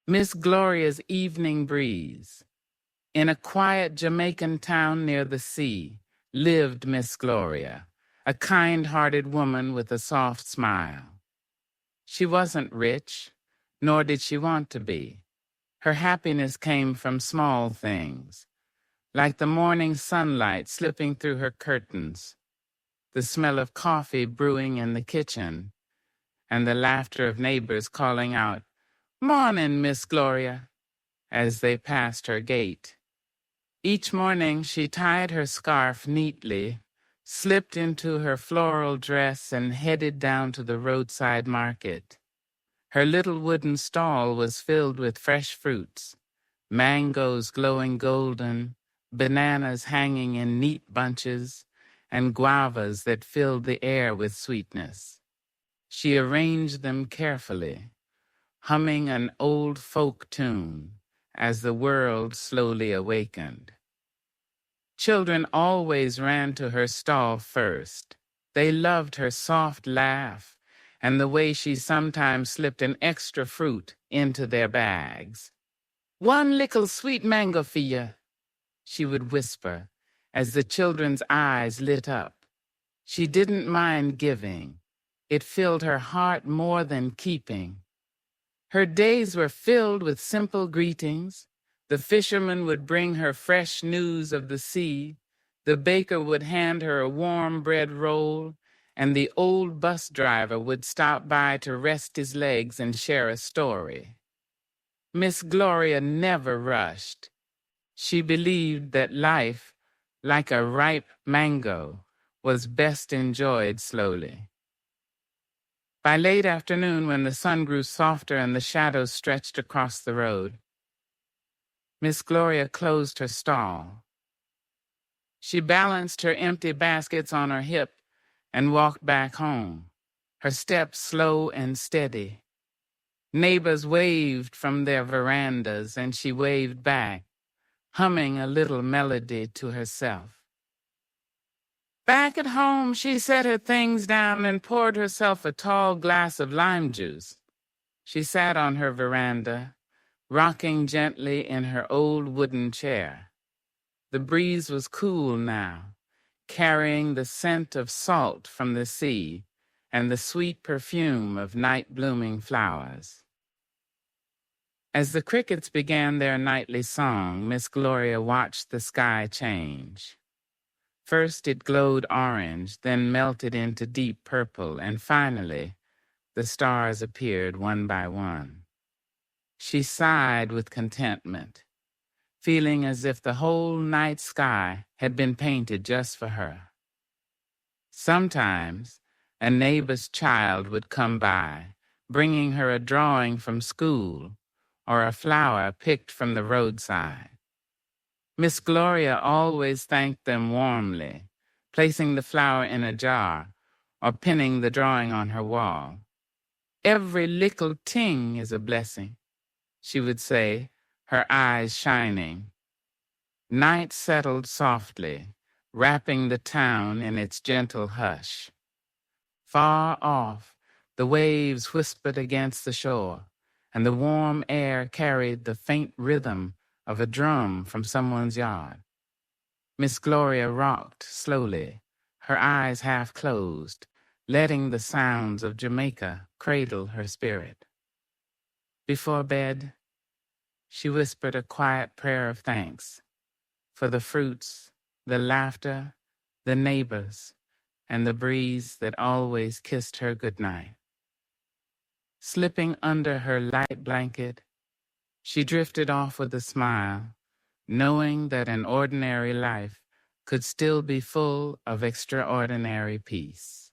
Miss Gloria's Evening Breeze. In a quiet Jamaican town near the sea lived Miss Gloria, a kind-hearted woman with a soft smile. She wasn't rich, nor did she want to be. Her happiness came from small things, like the morning sunlight slipping through her curtains, the smell of coffee brewing in the kitchen, and the laughter of neighbors calling out, "Morning, Miss Gloria," as they passed her gate. Each morning she tied her scarf neatly, slipped into her floral dress, and headed down to the roadside market. Her little wooden stall was filled with fresh fruits, mangoes glowing golden, bananas hanging in neat bunches, and guavas that filled the air with sweetness. She arranged them carefully, humming an old folk tune as the world slowly awakened. Children always ran to her stall first. They loved her soft laugh and the way she sometimes slipped an extra fruit into their bags. "One little sweet mango for you," she would whisper as the children's eyes lit up. She didn't mind giving. It filled her heart more than keeping. Her days were filled with simple greetings. The fisherman would bring her fresh news of the sea. The baker would hand her a warm bread roll, and the old bus driver would stop by to rest his legs and share a story. Miss Gloria never rushed. She believed that life, like a ripe mango, was best enjoyed slowly. By late afternoon, when the sun grew softer and the shadows stretched across the road, Miss Gloria closed her stall. She balanced her empty baskets on her hip and walked back home, her steps slow and steady. Neighbors waved from their verandas, and she waved back, humming a little melody to herself. Back at home, she set her things down and poured herself a tall glass of lime juice. She sat on her veranda, rocking gently in her old wooden chair. The breeze was cool now, carrying the scent of salt from the sea and the sweet perfume of night-blooming flowers. As the crickets began their nightly song, Miss Gloria watched the sky change. First it glowed orange, then melted into deep purple, and finally the stars appeared one by one. She sighed with contentment, feeling as if the whole night sky had been painted just for her. Sometimes a neighbor's child would come by, bringing her a drawing from school or a flower picked from the roadside. Miss Gloria always thanked them warmly, placing the flower in a jar or pinning the drawing on her wall. "Every little ting is a blessing," she would say, her eyes shining. Night settled softly, wrapping the town in its gentle hush. Far off, the waves whispered against the shore, and the warm air carried the faint rhythm of a drum from someone's yard. Miss Gloria rocked slowly, her eyes half closed, letting the sounds of Jamaica cradle her spirit. Before bed, she whispered a quiet prayer of thanks for the fruits, the laughter, the neighbors, and the breeze that always kissed her goodnight. Slipping under her light blanket, she drifted off with a smile, knowing that an ordinary life could still be full of extraordinary peace.